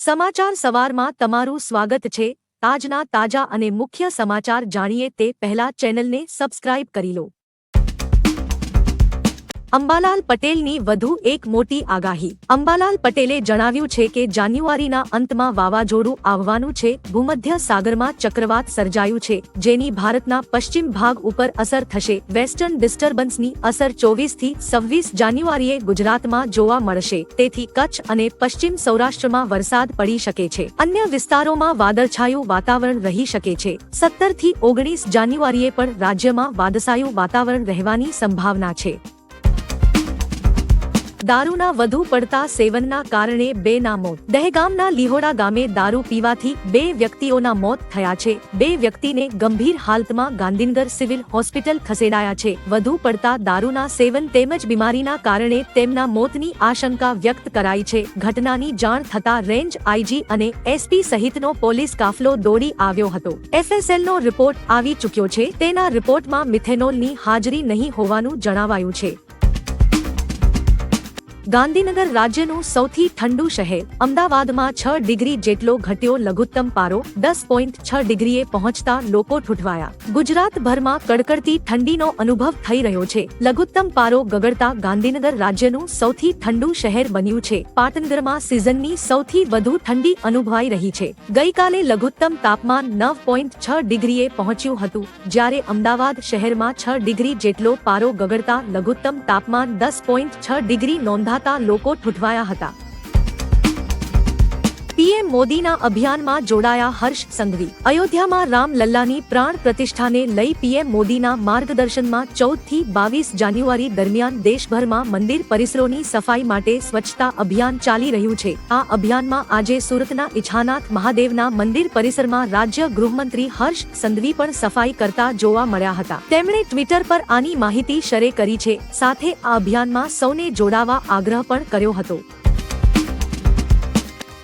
સમાચાર સવારમાં તમારું સ્વાગત છે। આજના તાજા અને મુખ્ય સમાચાર જાણીએ તે પહેલા ચેનલને સબસ્ક્રાઇબ કરી લો। અંબાલાલ પટેલની વધુ એક મોટી આગાહી। અંબાલાલ પટેલે જણાવ્યું છે કે જાન્યુઆરીના અંતમાં વાવાઝોડું આવવાનું છે। ભૂમધ્ય સાગરમાં ચક્રવાત સર્જાયું છે, જેની ભારતના પશ્ચિમ ભાગ ઉપર અસર થશે। વેસ્ટર્ન ડિસ્ટર્બન્સની અસર 24 થી 26 જાન્યુઆરીએ ગુજરાતમાં જોવા મળશે, તેથી કચ્છ અને પશ્ચિમ સૌરાષ્ટ્રમાં વરસાદ પડી શકે છે। અન્ય વિસ્તારોમાં વાદળછાયું વાતાવરણ રહી શકે છે। 17 થી 19 જાન્યુઆરીએ પણ રાજ્યમાં વાદળછાયું વાતાવરણ રહેવાની સંભાવના છે। દારૂના વધુ પડતા સેવનના કારણે 2 ના મોત। દહેગામના લીહોડા ગામે દારૂ પીવાથી 2 વ્યક્તિઓના મોત થયા છે। 2 વ્યક્તિને ગંભીર હાલતમાં ગાંધીનગર સિવિલ હોસ્પિટલ ખસેડાયા છે। વધુ પડતા દારૂના સેવન તેમજ બીમારીના કારણે તેમના મોતની આશંકા વ્યક્ત કરાઈ છે। ઘટનાની જાણ થતાં રેન્જ આઈજી અને એસપી સહિતનો પોલીસ કાફલો દોડી આવ્યો હતો। એફએસએલનો રિપોર્ટ આવી ચૂક્યો છે। તેના રિપોર્ટમાં મિથેનોલની હાજરી નહીં હોવાનું જણાવાયું છે। ગાંધીનગર રાજ્યનું સૌથી ઠંડુ શહેર। અમદાવાદમાં 6 ડિગ્રી જેટલો ઘટ્યો લઘુત્તમ પારો। 10.6 ડિગ્રીએ પહોંચતા લોકો ઠૂંઠવાયા। ગુજરાતભરમાં કડકડતી ઠંડીનો અનુભવ થઈ રહ્યો છે। લઘુત્તમ પારો ગગડતા ગાંધીનગર રાજ્યનું સૌથી ઠંડુ શહેર બન્યું છે। પાટનગરમાં સિઝનની સૌથી વધુ ઠંડી અનુભવાઈ રહી છે। ગઈકાલે લઘુત્તમ તાપમાન 9.6 ડિગ્રીએ પહોંચ્યું હતું, જ્યારે અમદાવાદ શહેરમાં 6 ડિગ્રી જેટલો પારો ગગડતા લઘુત્તમ તાપમાન 10.6 ડિગ્રી નોંધાતા લોકો ઠૂંઠવાયા હતા। પીએમ મોદીના અભિયાનમાં જોડાયા હર્ષ સંઘવી। અયોધ્યામાં રામલલ્લાની પ્રાણ પ્રતિષ્ઠાને લઈ પીએમ મોદીના માર્ગદર્શનમાં 14 થી 22 જાન્યુઆરી દરમિયાન દેશભરમાં મંદિર પરિસરોની સફાઈ માટે સ્વચ્છતા અભિયાન ચાલી રહ્યું છે। આ અભિયાનમાં આજે સુરતના ઇછાનાથ મહાદેવના મંદિર પરિસરમાં રાજ્ય ગૃહમંત્રી હર્ષ સંઘવી પણ સફાઈ કરતા જોવા મળ્યા હતા। તેમણે ટ્વિટર પર આની માહિતી શેર કરી છે, સાથે આ અભિયાનમાં સૌને જોડાવા આગ્રહ પણ કર્યો હતો।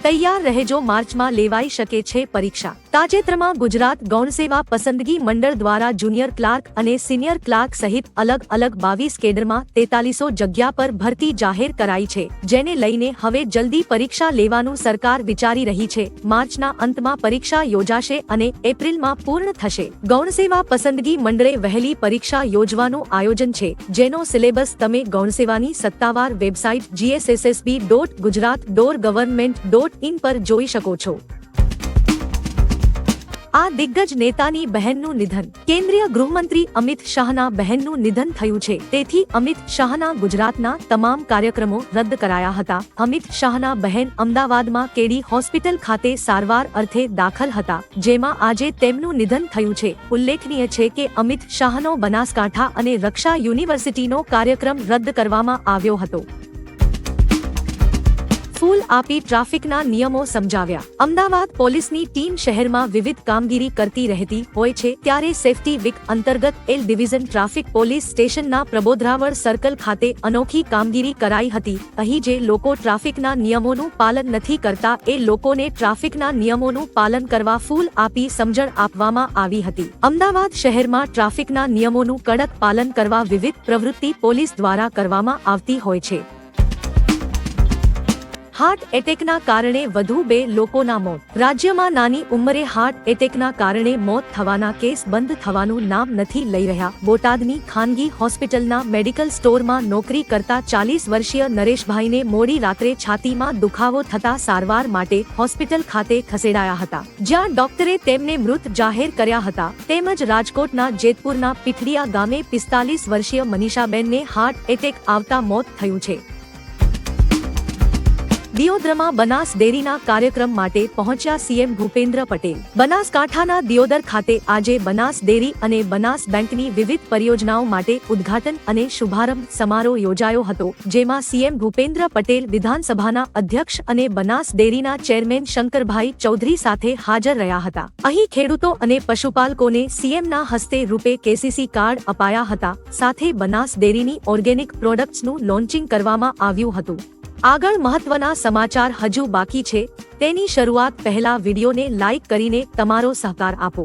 તૈયાર રહેજો, માર્ચમાં લેવાઈ શકે છે પરીક્ષા। તાજેતરમાં ગુજરાત ગૌણસેવા પસંદગી મંડળ દ્વારા જુનિયર ક્લાર્ક અને સિનિયર ક્લાર્ક સહિત અલગ અલગ 22 કેડરમાં 4300 જગ્યા પર ભરતી જાહેર કરાઈ છે, જેને લઈને હવે જલ્દી પરીક્ષા લેવાનું સરકાર વિચારી રહી છે। માર્ચના અંતમાં પરીક્ષા યોજાશે અને એપ્રિલમાં પૂર્ણ થશે। ગૌણસેવા પસંદગી મંડળે વહેલી પરીક્ષા યોજવાનું આયોજન છે, જેનો સિલેબસ તમે ગૌણસેવાની સત્તાવાર વેબસાઇટ gssb.gujarat.government.in પર જોઈ શકો છો। આ દિગ્ગજ નેતાની બહેનનું નિધન। કેન્દ્રીય ગૃહમંત્રી અમિત શાહના બહેનનું નિધન થયું છે, તેથી અમિત શાહના ગુજરાતના તમામ કાર્યક્રમો રદ કરાયા હતા। અમિત શાહના બહેન અમદાવાદમાં કેડી હોસ્પિટલ ખાતે સારવાર અર્થે દાખલ હતા, જેમાં આજે તેમનું નિધન થયું છે। ઉલ્લેખનીય છે કે અમિત શાહનો બનાસકાંઠા અને રક્ષા યુનિવર્સિટીનો કાર્યક્રમ રદ કરવામાં આવ્યો હતો। ફૂલ આપી ટ્રાફિકના નિયમો સમજાવ્યા। અમદાવાદ પોલીસની ટીમ શહેરમાં વિવિધ કામગીરી કરતી રહેતી હોય છે, ત્યારે સેફટી વીક અંતર્ગત એલ ડિવિઝન ટ્રાફિક પોલીસ સ્ટેશનના પ્રબોધરાવળ સર્કલ ખાતે અનોખી કામગીરી કરાઈ હતી। અહીં જે લોકો ટ્રાફિકના નિયમોનું પાલન નથી કરતા એ લોકોને ટ્રાફિકના નિયમોનું પાલન કરવા ફૂલ આપી સમજણ આપવામાં આવી હતી। અમદાવાદ શહેરમાં ટ્રાફિકના નિયમોનું કડક પાલન કરવા વિવિધ પ્રવૃત્તિ પોલીસ દ્વારા કરવામાં આવતી હોય છે। હાર્ટ એટેકના કારણે વધુ 2 લોકોના મોત। રાજ્યમાં નાની ઉંમરે હાર્ટ એટેકના કારણે મોત થવાના કેસ બંધ થવાનું નામ નથી લઈ રહ્યા। બોટાદની ખાનગી હોસ્પિટલના મેડિકલ સ્ટોરમાં નોકરી કરતા 40 વર્ષીય નરેશભાઈને મોડી રાત્રે છાતીમાં દુખાવો થતા સારવાર માટે હોસ્પિટલ ખાતે ખસેડાયા હતા, જ્યાં ડોક્ટરે તેમને મૃત જાહેર કર્યા હતા। તેમજ રાજકોટના જેતપુરના પીઠડિયા ગામે 45 વર્ષીય મનીષાબેનને હાર્ટ એટેક આવતા મોત થયું છે। દિયોદરમાં બનાસ ડેરીના કાર્યક્રમ માટે પહોંચ્યા સીએમ ભૂપેન્દ્ર પટેલ। બનાસકાંઠાના દિયોદર ખાતે આજે બનાસ ડેરી અને બનાસ બેંકની વિવિધ પરિયોજનાઓ માટે ઉદ્ઘાટન અને શુભારંભ સમારોહ યોજાયો હતો, જેમાં સીએમ ભૂપેન્દ્ર પટેલ, વિધાનસભાના અધ્યક્ષ અને બનાસ ડેરીના ચેરમેન શંકરભાઈ ચૌધરી સાથે હાજર રહ્યા હતા। અહીં ખેડૂતો અને પશુપાલકોને સીએમના હસ્તે રૂપે કેસીસી કાર્ડ અપાયા હતા, સાથે બનાસ ડેરીની ઓર્ગેનિક પ્રોડક્ટ્સનું લોન્ચિંગ કરવામાં આવ્યું હતું। આગળ મહત્વના સમાચાર હજુ બાકી છે, તેની શરૂઆત પહેલા વિડીયોને લાઇક કરીને તમારો સહકાર આપો।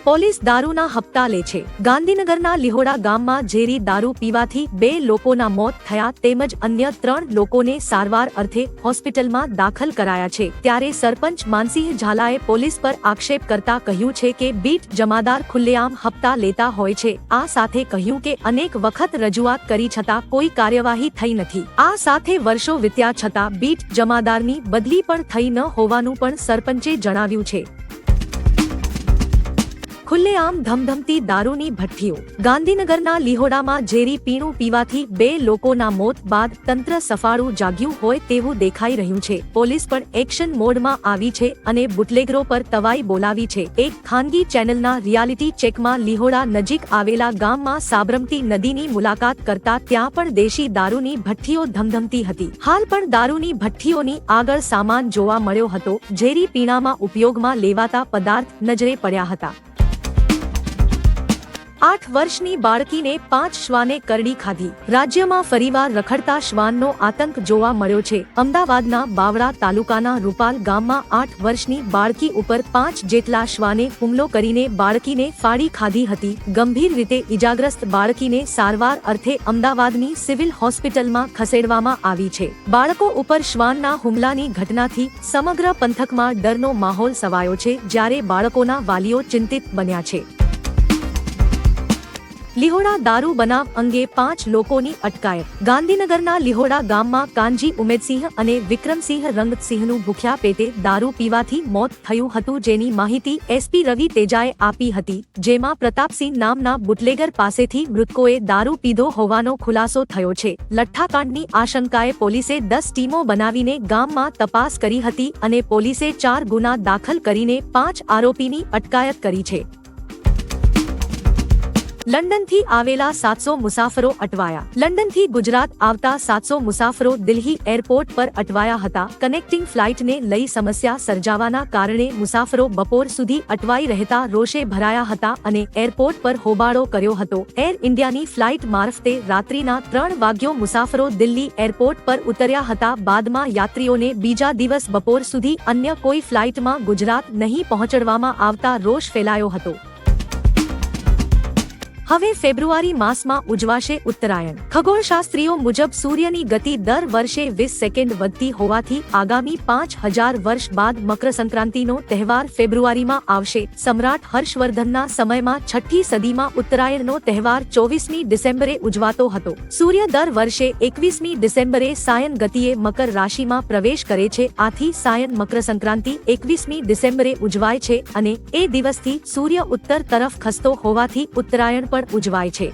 પોલીસ દારૂના હપ્તા લે છે। ગાંધીનગરના લીહોડા ગામમાં ઝેરી દારૂ પીવાથી 2 લોકોના મોત થયા તેમજ અન્ય 3 લોકોને સારવાર અર્થે હોસ્પિટલમાં દાખલ કરાયા છે। ત્યારે સરપંચ માનસિંહ ઝાલાએ પોલીસ પર આક્ષેપ કરતા કહ્યું છે કે બીટ જમાદાર ખુલ્લેઆમ હપ્તા લેતા હોય છે। આ સાથે કહ્યું કે અનેક વખત રજૂઆત કરી છતાં કોઈ કાર્યવાહી થઈ નથી। આ સાથે વર્ષો વીત્યા છતાં બીટ જમાદારની બદલી પણ થઈ ન હોવાનું પણ સરપંચે જણાવ્યું છે। ખુલ્લેઆમ ધમધમતી દારૂની ભઠ્ઠીઓ। ગાંધીનગરના લીહોડામાં ઝેરી પીણું પીવાથી 2 લોકોના મોત બાદ તંત્ર સફાળું જાગ્યું હોય તેવું દેખાઈ રહ્યું છે। પોલીસ પણ એક્શન મોડમાં આવી છે અને બુટલેગરો પર તવાઈ બોલાવી છે। એક ખાનગી ચેનલના રિયાલિટી ચેકમાં લીહોડા નજીક આવેલા ગામમાં સાબરમતી નદીની મુલાકાત કરતા ત્યાં પણ દેશી દારૂની ભઠ્ઠીઓ ધમધમતી હતી। હાલ પણ દારૂની ભઠ્ઠીઓની આગળ સામાન જોવા મળ્યો હતો। ઝેરી પીણામાં ઉપયોગમાં લેવાતા પદાર્થ નજરે પડ્યા હતા। 8 વર્ષની બાળકીને 5 શ્વાને કરડી ખાધી। રાજ્યમાં ફરીવાર રખડતા શ્વાનનો આતંક જોવા મળ્યો છે। અમદાવાદના બાવળા તાલુકાના રૂપાલ ગામમાં 8 વર્ષની બાળકી ઉપર 5 જેટલા શ્વાને હુમલો કરીને બાળકીને ફાડી ખાધી હતી। ગંભીર રીતે ઈજાગ્રસ્ત બાળકીને સારવાર અર્થે અમદાવાદની સિવિલ હોસ્પિટલમાં ખસેડવામાં આવી છે। બાળકો ઉપર શ્વાનના હુમલાની ઘટનાથી સમગ્ર પંથકમાં ડરનો માહોલ છવાયો છે જ્યારે બાળકોના વાલીઓ ચિંતિત બન્યા છે। લીહોડા દારૂ બનાવ અંગે 5 લોકોની અટકાયત। ગાંધીનગરના લીહોડા ગામમાં કાનજી ઉમેદસિંહ અને વિક્રમસિંહ રંગતસિંહનું ભૂખ્યા પેટે દારૂ પીવાથી મોત થયું હતું જેની માહિતી એસપી રવિ તેજાએ આપી હતી। જેમાં પ્રતાપસિંહ નામના બુટલેગર પાસેથી મૃતકોએ દારૂ પીધો હોવાનો ખુલાસો થયો છે। લઠ્ઠાકાંડની આશંકાએ પોલીસે 10 ટીમો બનાવીને ગામમાં તપાસ કરી હતી અને પોલીસે 4 ગુના દાખલ કરીને 5 આરોપીની અટકાયત કરી છે। લંડનથી આવેલા 700 મુસાફરો અટવાયા। લંડનથી ગુજરાત આવતા 700 મુસાફરો દિલ્હી એરપોર્ટ પર અટવાયા હતા। કનેક્ટિંગ ફ્લાઇટને લઈ સમસ્યા સર્જાવાના કારણે મુસાફરો બપોર સુધી અટવાઈ રહેતા રોષે ભરાયા હતા અને એરપોર્ટ પર હોબાળો કર્યો હતો। એર ઇન્ડિયાની ફ્લાઇટ મારફતે રાત્રિના 3 વાગ્યો મુસાફરો દિલ્હી એરપોર્ટ પર ઉતર્યા હતા। બાદમાં યાત્રીઓને બીજા દિવસ બપોર સુધી અન્ય કોઈ ફ્લાઇટમાં ગુજરાત નહીં પહોંચાડવામાં આવતા રોષ ફેલાયો હતો। હવે ફેબ્રુઆરી માસમાં ઉજવાશે ઉત્તરાયણ। ખગોળશાસ્ત્રીઓ મુજબ સૂર્યની ગતિ દર વર્ષે 20 સેકન્ડ વધતી હોવાથી આગામી 5000 વર્ષ બાદ મકર સંક્રાંતિનો તહેવાર ફેબ્રુઆરીમાં આવશે। સમ્રાટ હર્ષવર્ધનના સમયમાં 6ઠી સદીમાં ઉત્તરાયણનો તહેવાર 24મી ડિસેમ્બરે ઉજવાતો હતો। સૂર્ય દર વર્ષે 21મી ડિસેમ્બરે સાયન ગતિએ મકર રાશિમાં પ્રવેશ કરે છે। આથી સાયન મકર સંક્રાંતિ 21મી ડિસેમ્બરે ઉજવાય છે અને એ દિવસથી સૂર્ય ઉત્તર તરફ ખસતો હોવાથી ઉત્તરાયણ ઉજવાય છે।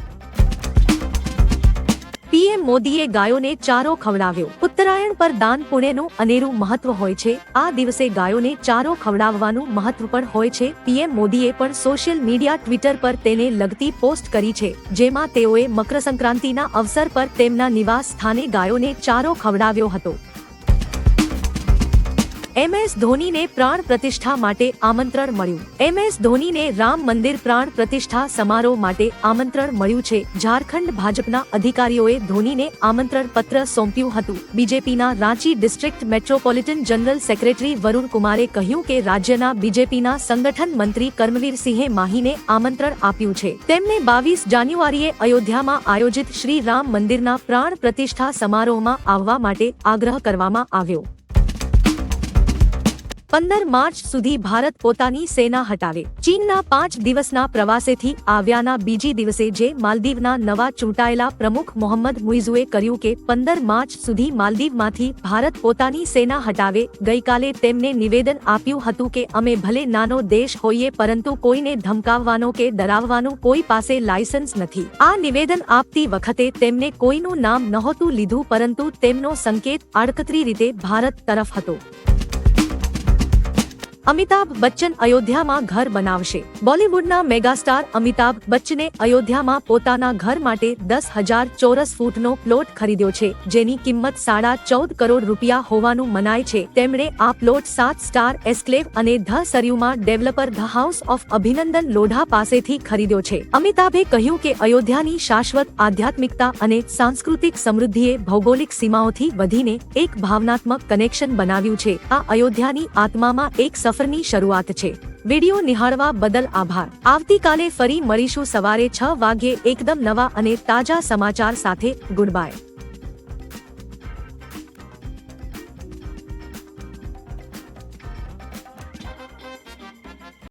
પીએમ મોદીએ ગાયોને ચારો ખવડાવ્યો। ઉત્તરાયણ પર દાન પુણ્યનું અનેરું મહત્વ હોય છે। આ દિવસે ગાયોને ચારો ખવડાવવાનું મહત્વ પણ હોય છે। પીએમ મોદીએ પણ સોશિયલ મીડિયા ટ્વિટર પર તેને લગતી પોસ્ટ કરી છે જેમાં તેઓએ મકર સંક્રાંતિના અવસર પર તેમના નિવાસ સ્થાને ગાયોને ચારો ખવડાવ્યો હતો। MS ધોનીને પ્રાણ પ્રતિષ્ઠા માટે આમંત્રણ મળ્યું। MS ધોનીને રામ મંદિર પ્રાણ પ્રતિષ્ઠા સમારોહ માટે આમંત્રણ મળ્યું છે। ઝારખંડ ભાજપના અધિકારીઓએ ધોનીને આમંત્રણ પત્ર સોંપ્યું હતું। બીજેપીના Ranchi district metropolitan general secretary Varun કુમારે કહ્યું કે રાજ્યના બીજેપીના સંગઠન મંત્રી કર્મવીરસિંહે માહીને આમંત્રણ આપ્યું છે। તેમને 22 જાન્યુઆરીએ અયોધ્યામાં આયોજિત શ્રી રામ મંદિરના પ્રાણ પ્રતિષ્ઠા સમારોહમાં આવવા માટે આગ્રહ કરવામાં આવ્યો। 15 માર્ચ સુધી ભારત પોતાની સેના હટાવે। ચીનના 5 દિવસના પ્રવાસેથી આવ્યાના બીજી દિવસે જે માલદીવના નવા ચૂંટાયેલા પ્રમુખ મોહમ્મદ મુઇઝુએ કર્યું કે 15 માર્ચ સુધી માલદીવમાંથી ભારત પોતાની સેના હટાવે। ગઈકાલે તેમને નિવેદન આપ્યું હતું કે અમે ભલે નાનો દેશ હોઈએ પરંતુ કોઈને ધમકાવવાનો કે ડરાવવાનું કોઈ પાસે લાયસન્સ નથી। આ નિવેદન આપતી વખતે તેમને કોઈનું નામ નહોતું લીધું પરંતુ તેમનો સંકેત આડકતરી રીતે ભારત તરફ હતો। અમિતાભ બચ્ચન અયોધ્યામાં ઘર બનાવશે। બોલિવૂડના મેગાસ્ટાર અમિતાભ બચ્ચને અયોધ્યામાં પોતાના ઘર માટે 10,000 ચોરસ ફૂટનો પ્લોટ ખરીદ્યો છે જેની કિંમત 14.5 કરોડ રૂપિયા હોવાનું મનાય છે। તેમણે આ પ્લોટ 7 સ્ટાર એસ્ક્લેવ અને ધ સરયુમાં developer the house of Abhinandan Lodha પાસેથી ખરીદ્યો છે। અમિતાભે કહ્યું કે અયોધ્યાની શાશ્વત આધ્યાત્મિકતા અને સાંસ્કૃતિક સમૃદ્ધિએ ભૌગોલિક સીમાઓથી વધીને એક ભાવનાત્મક કનેક્શન બનાવ્યું છે। આ અયોધ્યાની આત્મામાં એક સફરની શરૂઆત છે। વિડિયો નિહાળવા બદલ આભાર. આવતીકાલે ફરી મળીશું સવારે 6 વાગ્યે એકદમ નવા અને તાજા સમાચાર સાથે. Good bye.